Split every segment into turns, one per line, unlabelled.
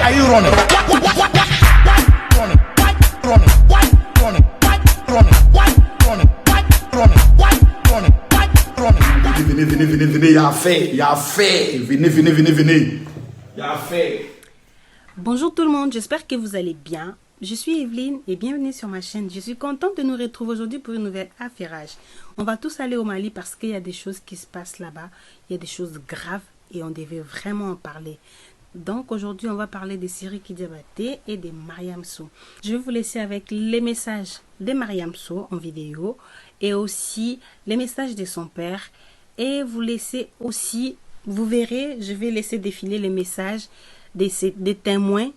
are you running? Venez, y'a fait, venez, y'a fait.
Bonjour tout le monde, j'espère que vous allez bien. Je suis Evelyne et bienvenue sur ma chaîne. Je suis contente de nous retrouver aujourd'hui pour une nouvelle affairage. On va tous aller au Mali parce qu'il y a des choses qui se passent là-bas. Il y a des choses graves et on devait vraiment en parler. Donc aujourd'hui, on va parler de Sidiki Diabaté et de Mariam Sow. Je vais vous laisser avec les messages de Mariam Sow en vidéo et aussi les messages de son père. Et vous laissez aussi, vous verrez, je vais laisser défiler les messages des témoins,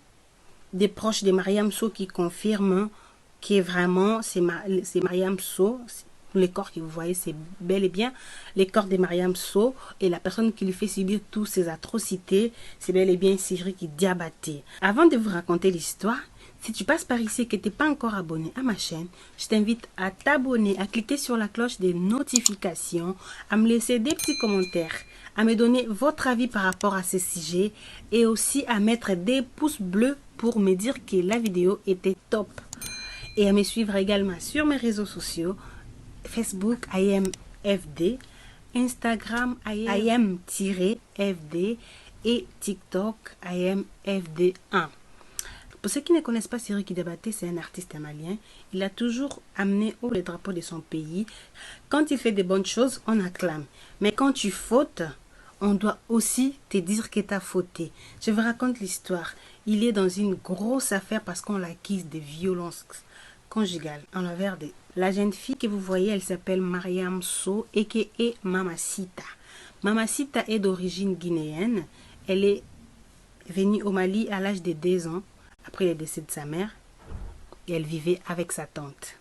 des proches de Mariam Sow qui confirment que vraiment c'est Mariam Sow. Les corps que vous voyez, c'est bel et bien les corps de Mariam Sow, et la personne qui lui fait subir toutes ces atrocités, c'est bel et bien Sidiki Diabaté. Avant de vous raconter l'histoire, si tu passes par ici et que tu n'es pas encore abonné à ma chaîne, je t'invite à t'abonner, à cliquer sur la cloche des notifications, à me laisser des petits commentaires, à me donner votre avis par rapport à ce sujet et aussi à mettre des pouces bleus pour me dire que la vidéo était top. Et à me suivre également sur mes réseaux sociaux, Facebook IamFD, Instagram Iam-FD et TikTok IamFD1. Pour ceux qui ne connaissent pas Sidiki Diabaté, c'est un artiste malien. Il a toujours amené haut le drapeau de son pays. Quand il fait de bonnes choses, on acclame. Mais quand tu fautes, on doit aussi te dire que tu as fauté. Je vous raconte l'histoire. Il est dans une grosse affaire parce qu'on l'accuse de violence conjugale envers des... La jeune fille que vous voyez, elle s'appelle Mariam Sow et qui est Mamacita. Mamacita est d'origine guinéenne. Elle est venue au Mali à l'âge de 2 ans. Après le décès de sa mère, et elle vivait avec sa tante.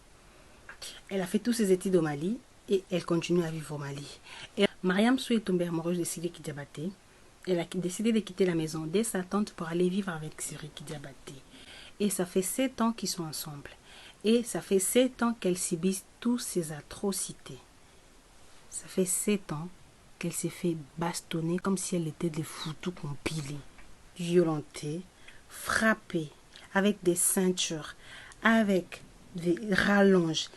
Elle a fait tous ses études au Mali et elle continue à vivre au Mali. Et Mariam Sow est tombée amoureuse de Sidiki Diabaté. Elle a décidé de quitter la maison de sa tante pour aller vivre avec Sidiki Diabaté. Et ça fait 7 ans qu'ils sont ensemble. Et ça fait 7 ans qu'elle subit toutes ces atrocités. Ça fait 7 ans qu'elle s'est fait bastonner comme si elle était des foutous compilés, violentée, frappée, avec des ceintures, avec des rallonges.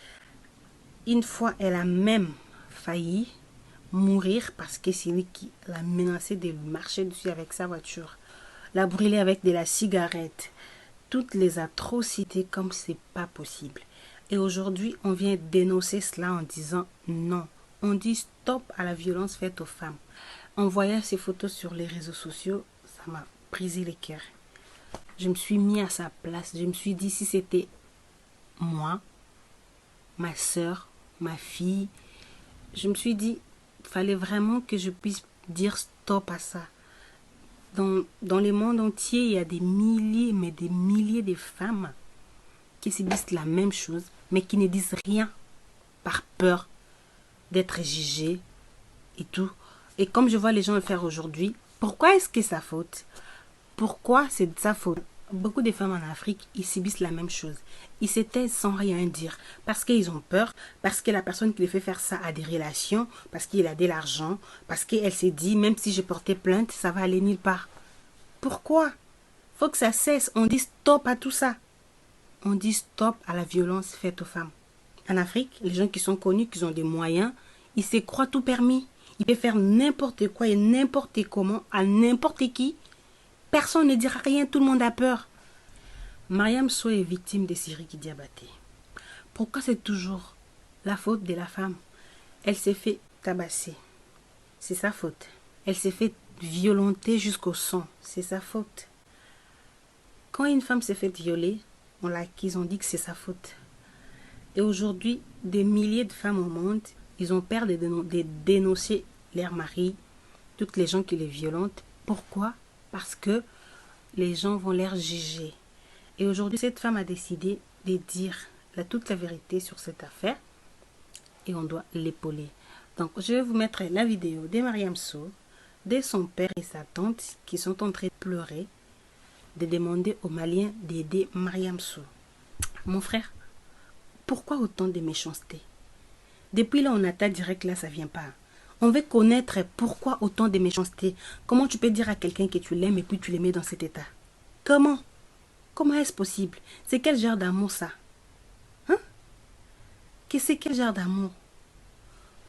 Une fois, elle a même failli mourir parce que c'est lui qui l'a menacé de marcher dessus avec sa voiture, l'a brûlé avec de la cigarette. Toutes les atrocités comme c'est pas possible. Et aujourd'hui, on vient dénoncer cela en disant non. On dit stop à la violence faite aux femmes. En voyant ces photos sur les réseaux sociaux, ça m'a brisé le cœur. Je me suis mis à sa place. Je me suis dit, si c'était moi, ma soeur, ma fille, je me suis dit, il fallait vraiment que je puisse dire stop à ça. Dans le monde entier, il y a des milliers, mais des milliers de femmes qui subissent la même chose, mais qui ne disent rien par peur d'être jugées et tout. Et comme je vois les gens le faire aujourd'hui, pourquoi est-ce que c'est sa faute? Pourquoi c'est de sa faute? Beaucoup de femmes en Afrique, ils subissent la même chose. Ils se taisent sans rien dire. Parce qu'ils ont peur, parce que la personne qui les fait faire ça a des relations, parce qu'il a de l'argent, parce qu'elle s'est dit, même si je portais plainte, ça va aller nulle part. Pourquoi? Faut que ça cesse. On dit stop à tout ça. On dit stop à la violence faite aux femmes. En Afrique, les gens qui sont connus, qui ont des moyens, ils se croient tout permis. Ils peuvent faire n'importe quoi et n'importe comment à n'importe qui. Personne ne dira rien, tout le monde a peur. Mariam Sow est victime de Sidiki Diabaté. Pourquoi c'est toujours la faute de la femme? Elle s'est fait tabasser. C'est sa faute. Elle s'est fait violenter jusqu'au sang. C'est sa faute. Quand une femme s'est fait violer, on l'accuse, on dit que c'est sa faute. Et aujourd'hui, des milliers de femmes au monde, ils ont peur de dénoncer leur mari, toutes les gens qui les violentent. Pourquoi? Parce que les gens vont les juger. Et aujourd'hui, cette femme a décidé de dire toute la vérité sur cette affaire. Et on doit l'épauler. Donc, je vais vous mettre la vidéo de Mariam Sow, de son père et sa tante qui sont en train de pleurer, de demander aux Maliens d'aider Mariam Sow. Mon frère, pourquoi autant de méchanceté? Depuis là, on attaque direct, là, ça vient pas. On veut connaître pourquoi autant de méchanceté. Comment tu peux dire à quelqu'un que tu l'aimes et puis tu le mets dans cet état? Comment? Comment est-ce possible? C'est quel genre d'amour ça? Hein? C'est quel genre d'amour?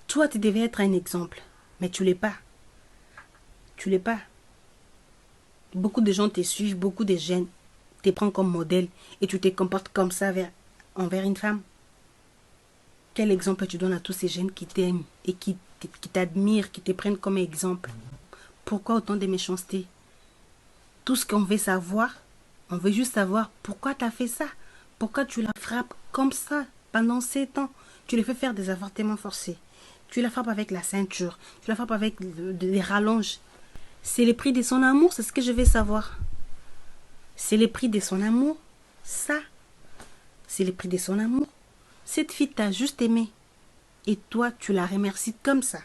Toi, tu devais être un exemple, mais tu l'es pas. Tu l'es pas. Beaucoup de gens te suivent, beaucoup de jeunes te prennent comme modèle et tu te comportes comme ça envers une femme. Quel exemple tu donnes à tous ces jeunes qui t'aiment et qui t'admirent, qui te prennent comme exemple? Pourquoi autant de méchanceté? Tout ce qu'on veut savoir, on veut juste savoir pourquoi tu as fait ça. Pourquoi tu la frappes comme ça pendant 7 ans? Tu le fais faire des avortements forcés. Tu la frappes avec la ceinture. Tu la frappes avec des rallonges. C'est le prix de son amour, c'est ce que je veux savoir. C'est le prix de son amour. Ça, c'est le prix de son amour. Cette fille t'a juste aimé. Et toi, tu la remercies comme ça.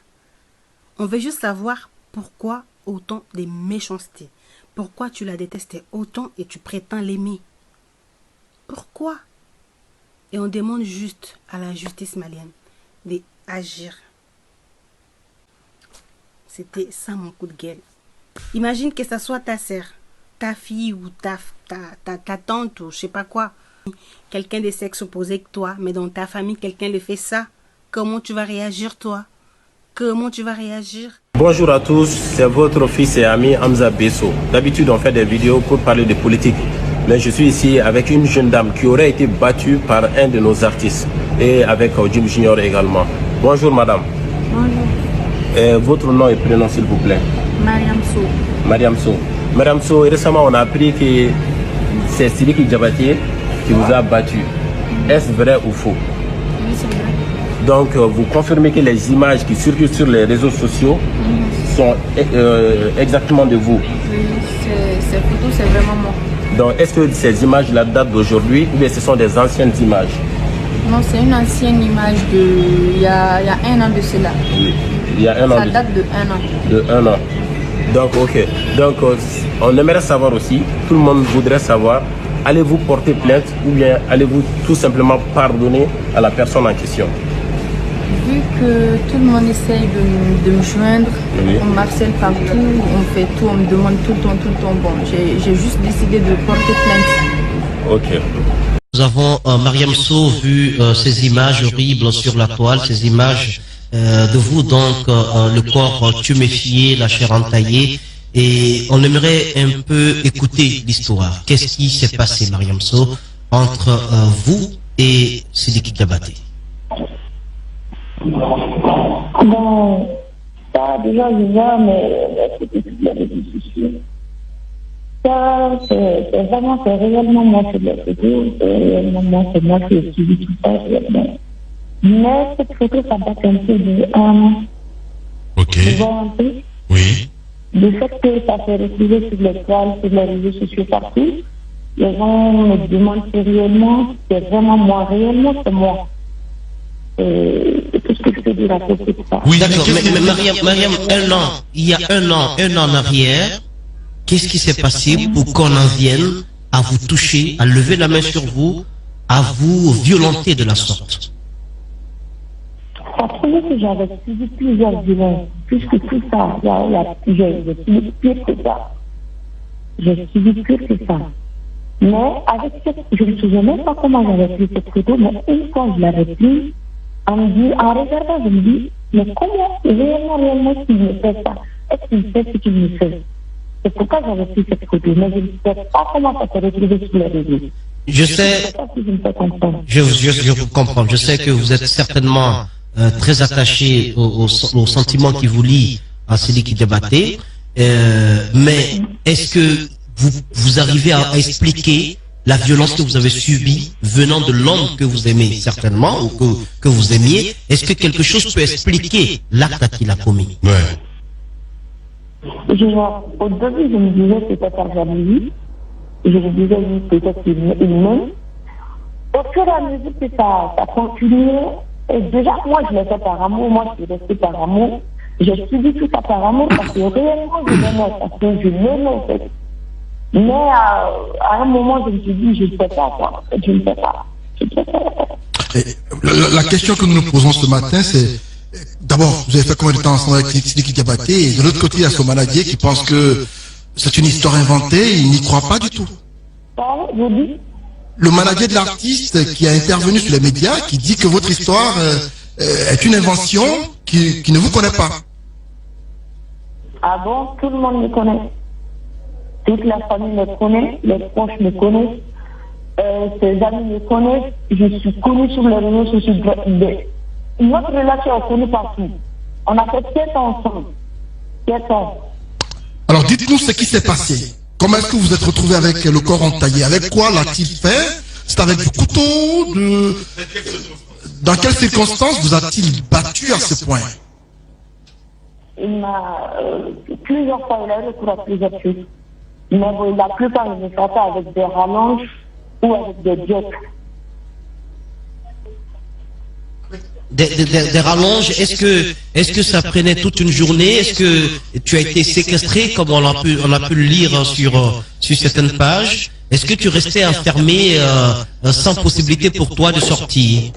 On veut juste savoir pourquoi autant de méchanceté. Pourquoi tu la détestes autant et tu prétends l'aimer. Pourquoi? Et on demande juste à la justice malienne d'agir. C'était ça mon coup de gueule. Imagine que ça soit ta sœur, ta fille ou ta tante ou je sais pas quoi. Quelqu'un de sexe opposé que toi, mais dans ta famille, quelqu'un le fait ça. Comment tu vas réagir toi? Comment tu vas réagir?
Bonjour à tous, c'est votre fils et ami Hamza Besso. D'habitude, on fait des vidéos pour parler de politique. Mais je suis ici avec une jeune dame qui aurait été battue par un de nos artistes. Et avec Jim Junior également. Bonjour madame.
Bonjour.
Votre nom et prénom s'il vous plaît?
Mariam So.
Mariam So. Mariam So, récemment on a appris que c'est Sidiki Diabaté qui vous a battu. Est-ce vrai ou faux?
Oui, c'est vrai.
Donc vous confirmez que les images qui circulent sur les réseaux sociaux sont exactement de vous?
Oui, ces photos, c'est vraiment moi.
Donc est-ce que ces images-là datent d'aujourd'hui ou bien ce sont des anciennes images?
Non, c'est une ancienne image il y a 1 an de cela.
Oui, il y a 1 an.
Ça date de 1 an.
De 1 an. Donc ok. Donc on aimerait savoir aussi, tout le monde voudrait savoir, allez-vous porter plainte ou bien allez-vous tout simplement pardonner à la personne en question?
Vu que tout le monde essaye de me joindre,
Oui.
on m'harcèle partout, on fait tout, on me demande tout le temps. Bon, j'ai juste décidé de porter plainte.
Ok.
Nous avons Mariam So vu ces images horribles sur la toile, ces images de vous, donc le corps tuméfié, la chair entaillée, et on aimerait un peu écouter l'histoire. Qu'est-ce qui s'est passé, Mariam So, entre vous et Sidiki Diabaté?
Bon, ça déjà, mais c'est réseaux sociaux. Ça, c'est vraiment, c'est réellement moi qui l'ai fait, c'est réellement moi, c'est moi qui ai suivi tout ça, réellement. Mais cette photo, ça date un peu de 1 an.
Ok.
Tu vois un peu?
Oui.
Le fait que ça s'est retrouvé sur les toiles, sur les réseaux sociaux partout, les gens me demandent si réellement, c'est vraiment moi, réellement c'est moi. C'est tout ce que je peux dire à propos de ça.
Oui,
D'accord, mais Mariam, il y a un an en arrière, qu'est-ce qui s'est passé pour qu'on en vienne à vous toucher, à lever la main sur vous, à vous violenter de la sorte?
Ça trouvait que j'avais suivi plusieurs violences, plus que tout ça. J'ai suivi pire que ça. J'ai suivi pire que ça. Mais avec cette, je ne me souviens même pas comment j'avais pris cette photo, mais une fois je l'avais prise, en regardant, je me dis, mais comment réellement qu'il me fait ça? Est-ce qu'il fait ce qu'il me fait? C'est pourquoi j'avais pris cette photo, mais je ne sais pas comment ça s'est retrouvé sur les réseaux.
Je sais,
Je sais pas si je me fais comprendre.
je vous comprends. Je sais que vous êtes certainement très attaché au sentiment qui vous lie à Sidiki Diabaté, mais est-ce que vous arrivez à expliquer la violence que vous avez subie venant de l'homme que vous aimez certainement ou que vous aimiez? Est-ce que quelque chose peut expliquer l'acte qu'il a commis?
Ouais.
Au début, je me disais peut-être à Jamili, je me disais peut-être qu'il m'aime. Au fur et à mesure que ça continuait, et déjà moi je l'ai fait par amour, moi je suis restée par amour, j'ai suivi tout ça par amour parce que réellement je l'aimais, parce que je l'aimais en fait. Mais à un moment je me suis dit je ne sais pas quoi, je ne sais pas.
La question que nous nous posons ce matin, c'est d'abord, vous avez fait combien de temps ensemble avec Sidiki Diabaté? Et de l'autre côté, il y a Somaladier qui pense que c'est une histoire inventée, il n'y croit pas du tout.
Pardon, je dis.
Le manager de l'artiste qui a intervenu sur les médias, qui dit que votre histoire est une invention qui ne vous connaît pas.
Ah bon, tout le monde me connaît. Toute la famille me connaît, les proches me connaissent, ses amis me connaissent. Je suis connue sur les réseaux sociaux. Notre relation est connue partout. On a fait 7 ans ensemble. 7 ans.
Alors dites-nous ce qui s'est passé. Comment est-ce que vous êtes retrouvé avec le corps entaillé? Avec quoi l'a-t-il fait? C'est avec du couteau Dans quelles circonstances vous a-t-il battu à ce point?
Il m'a plusieurs fois, il a eu recours à plusieurs choses. Mais bon, la plupart, il me frappait avec des rallonges ou avec des diocs.
Des rallonges, est-ce que ça prenait toute une journée? Est-ce que tu as été séquestré, comme on a pu le lire sur certaines pages? Est-ce que tu restais enfermé sans possibilité pour toi de sortir?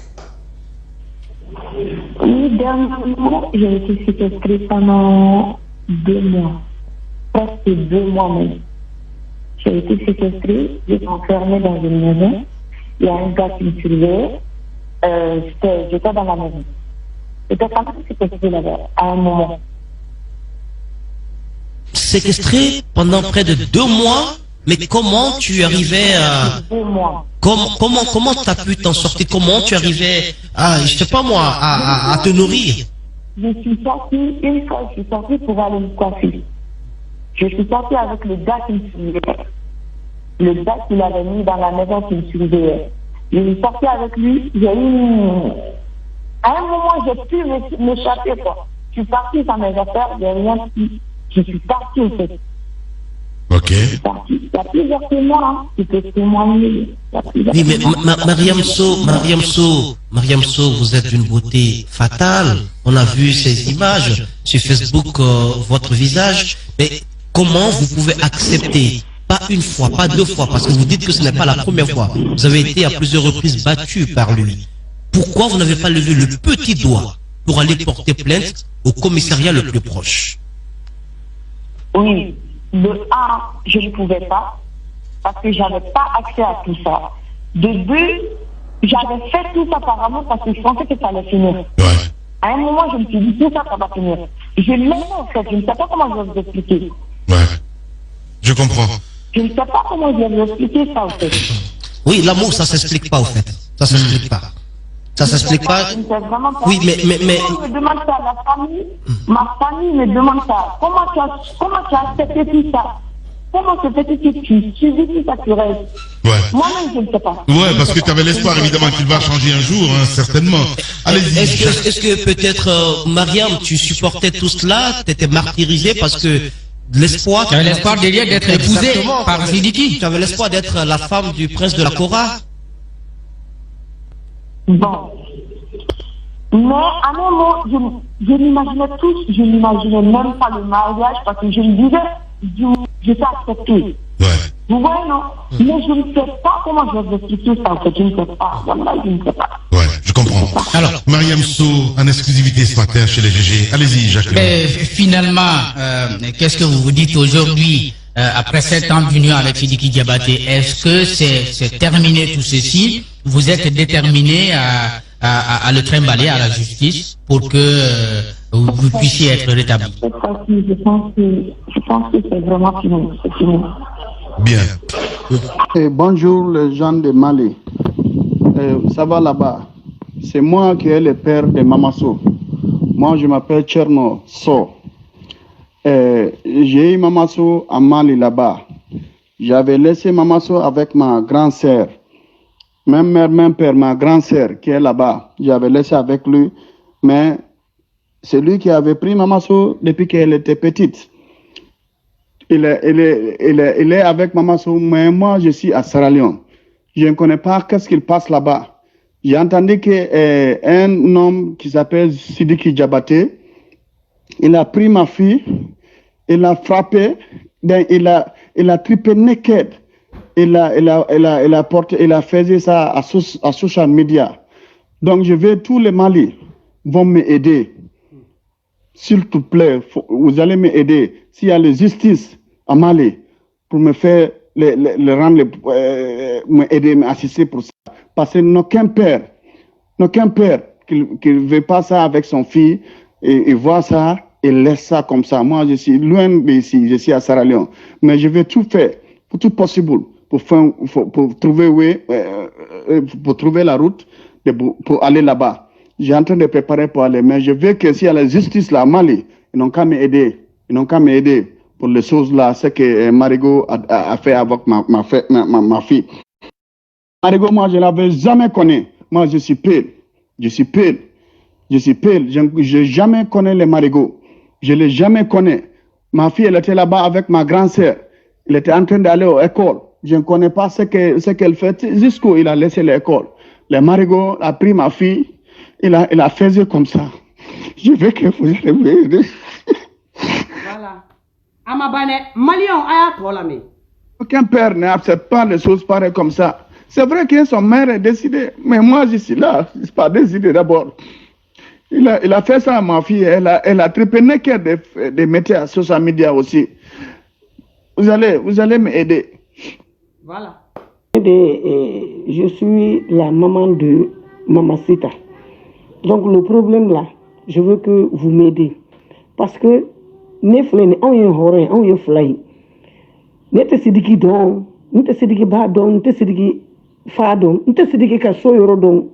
Oui, dernièrement, j'ai été séquestrée pendant 2 mois. Presque 2 mois même. J'ai été séquestrée, j'étais enfermée dans une maison. Il y a un gars qui me surveillait. J'étais dans la maison. J'étais quand même séquestrée là-bas, à un moment.
Séquestré pendant près de 2 mois? Mais comment tu arrivais à...
2 mois.
Comment tu as pu t'en sortir? Comment tu arrivais à, je sais pas moi, à te nourrir?
Je suis sortie, une fois, je suis sortie pour aller me coiffer. Je suis sortie avec le gars qui me surveillait. Le gars qu'il avait mis dans la maison qui me surveillait. Je suis sortie avec lui, j'ai eu... À un moment, j'ai pu m'échapper, quoi. Je suis partie dans mes affaires, j'ai rien pu. Je suis partie, au fait.
Ok.
Il y a plusieurs témoins qui peuvent témoigner.
Oui, mais Mariam So, vous êtes d'une beauté fatale. On a vu ces images sur Facebook, votre visage. Mais comment vous pouvez accepter, pas une fois, pas 2 fois, parce que vous dites que ce n'est pas la première fois. Vous avez été à plusieurs reprises battu par lui. Pourquoi vous n'avez pas levé le petit doigt pour aller porter plainte au commissariat le plus proche?
Oui. De 1, je ne pouvais pas, parce que je n'avais pas accès à tout ça. De 2, j'avais fait tout ça apparemment parce que je pensais que ça allait finir.
Ouais.
À un moment, je me suis dit, tout ça, ça va finir. Je l'aimais en fait, je ne sais pas comment je vais vous expliquer.
Ouais. Je comprends.
Je ne sais pas comment je vais vous expliquer ça en fait.
Oui, l'amour, ça s'explique pas, au fait. Ça s'explique pas. Ça s'explique pas.
Je ne sais vraiment pas.
Oui, mais...
On me demande ça, la famille, ma famille me demande ça. Comment tu as accepté tout ça? Comment se fait-il que tu subis tout ça sur elle?
Ouais.
Moi-même, je ne sais pas.
Ouais, parce que tu avais l'espoir évidemment qu'il va changer un jour, hein, certainement. Allez-y.
Est-ce que peut-être, Mariam, tu supportais tout cela, tu étais martyrisé parce que l'espoir...
Tu avais l'espoir derrière d'être épousé par Sidiki.
Tu avais l'espoir d'être la femme du prince de la Kora.
Bon. Mais à un moment, je m'imaginais tout, je n'imaginais même pas le mariage parce que je me disais, je t'ai accepté.
Ouais.
Vous voyez, non? Mais je ne sais pas comment je vais expliquer ça en fait, je ne sais pas. Voilà, je ne sais pas.
Ouais, je comprends. Alors, Mariam So, en exclusivité ce matin chez les GG. Allez-y, Jacques.
Finalement, qu'est-ce que vous vous dites aujourd'hui après 7 ans d'union avec Sidiki Diabaté? Est-ce que c'est terminé tout ceci? Vous êtes déterminé à le trimballer à la justice pour que vous puissiez être rétabli?
Je pense que c'est vraiment fini. C'est fini.
Bien.
Bonjour les gens de Mali. Ça va là-bas? C'est moi qui est le père de Mamasso. Moi, je m'appelle Tcherno So. J'ai eu Mamasso à Mali là-bas. J'avais laissé Mamasso avec ma grande sœur. Même mère, même père, ma grande sœur qui est là-bas. J'avais laissé avec lui. Mais c'est lui qui avait pris Mamasso depuis qu'elle était petite. Il est avec Mamasso, mais moi je suis à Sierra Leone. Je ne connais pas qu'est-ce qu'il passe là-bas. J'ai entendu qu'un homme qui s'appelle Sidiki Diabaté, il a pris ma fille, il l'a frappé, il a trippé naked. Il a fait ça à social media. Donc je veux tous les Mali vont m'aider. S'il te plaît, vous allez m'aider. S'il y a la justice à Mali pour me faire les rendre, m'aider, m'assister pour ça. Parce que aucun père qui ne veut pas ça avec son fils et voit ça et laisse ça comme ça. Moi, je suis loin d'ici, je suis à Sierra Leone. Mais je vais tout faire, pour tout possible, pour trouver la route pour aller là-bas. J'ai en train de préparer pour aller, mais je veux que s'il y a la justice là, Mali, ils n'ont qu'à m'aider. Ils n'ont qu'à m'aider pour les choses là, ce que Marigot a fait avec ma fille. Marigot, moi, je ne l'avais jamais connu. Moi, je suis pile. Je n'ai jamais connu les marigots. Je ne l'ai jamais connu. Ma fille, elle était là-bas avec ma grand-sœur. Elle était en train d'aller à l'école. Je ne connais pas ce qu'elle fait jusqu'où il a laissé l'école. Les marigots a pris ma fille. Il a fait comme ça. Je veux que vous allez m'aider.
Voilà. Amabane, Malion, ayatollah.
Aucun père n'accepte pas les choses pareilles comme ça. C'est vrai que son mère est décidée, mais moi je suis là, je ne suis pas décidé d'abord. Il a fait ça à ma fille, elle a triplé des métiers à social media aussi. Vous allez m'aider.
Voilà.
Je suis la maman de Mamacita. Donc le problème là, je veux que vous m'aidez. Parce que ne flene on y horé, on y flay. Ne te sidiki don, ne te sidiki ba don, ne te sidiki fa don, ne te sidiki ka so yoro don.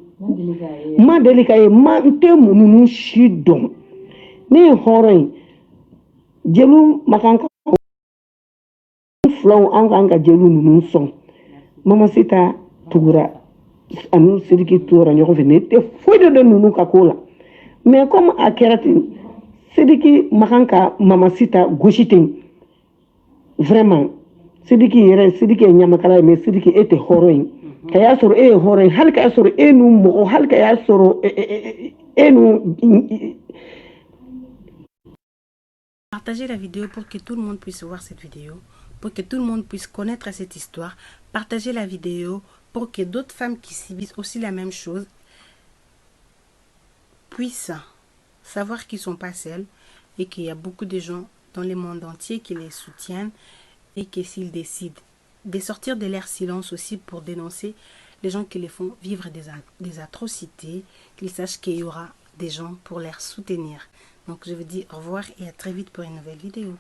Ma delikaye, ma nte mununu shi don. Ne horé, jelu makanka flow anga jelu nunu son. Mamacita tugura. Anu sidiki tora nyoko venete foi de nunu kakola. Mais comme à Keratin, sidiki makanka Mamacita gauchitin. Vraiment. Sidiki yere sidiki nyamakala mais sidiki était horoin. Kaya soro horoin hal kaya soro nu mo hal kaya soro nu.
Partagez la vidéo pour que tout le monde puisse voir cette vidéo, pour que tout le monde puisse connaître cette histoire. Partagez la vidéo pour que d'autres femmes qui subissent aussi la même chose puissent savoir qu'ils ne sont pas seuls et qu'il y a beaucoup de gens dans le monde entier qui les soutiennent et que s'ils décident de sortir de leur silence aussi pour dénoncer les gens qui les font vivre des atrocités, qu'ils sachent qu'il y aura des gens pour les soutenir. Donc je vous dis au revoir et à très vite pour une nouvelle vidéo.